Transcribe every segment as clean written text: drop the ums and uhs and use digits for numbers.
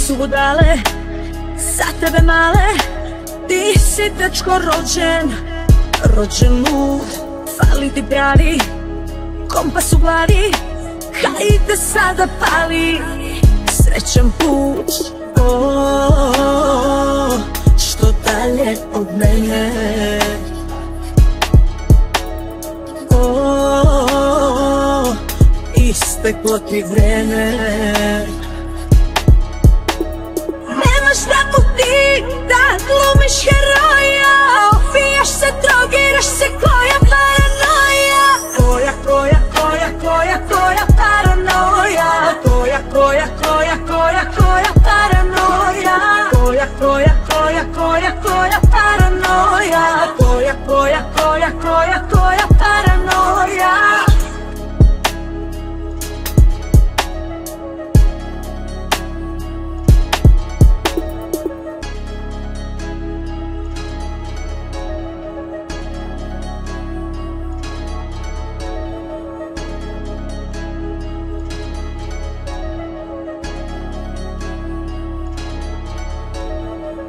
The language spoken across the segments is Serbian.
su budale, za tebe male. Ti si dečko rođen, rođen lud. Fali ti pravi kompas u glavi. Hajde sada pali srećan put. Što dalje od mene. Isteklo ti vreme. Nemaš tako ti da glumiš heroja. Opijaš se, drogiraš se, koja paranoja. Koja paranoja. Koja paranoja. Koja paranoja. Koja paranoja.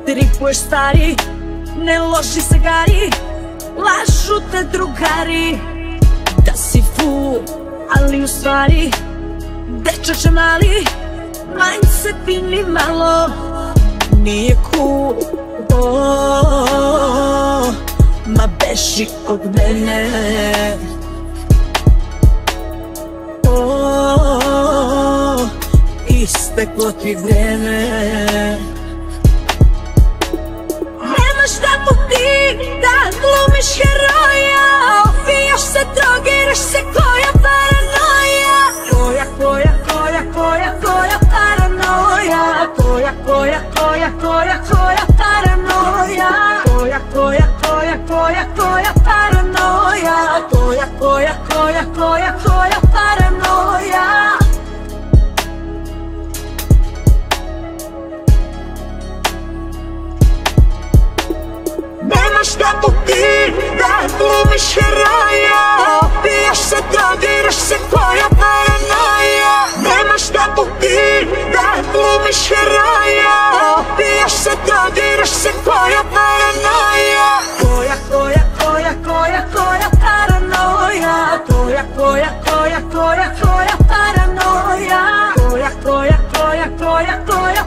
Tripuješ stari, ne loži se gari. Lažu te drugari da si ful, ali u stvari dečače mali. Mindset ti ni malo nije cool. Ma beži od mene. Isteklo ti vreme. Nemaš tako ti da glumiš heroja. Opijaš se, drogiraš se, koja paranoja. Koja paranoja. Koja paranoja. Koja paranoja. Koja paranoja. Nemaš tako ti da glumiš heroja. Opijaš se, drogiraš se, koja paranoja. Nemaš tako ti da glumiš heroja. Opijaš se, drogiraš se, koja paranoja. Koja paranoja. Koja paranoja. Koja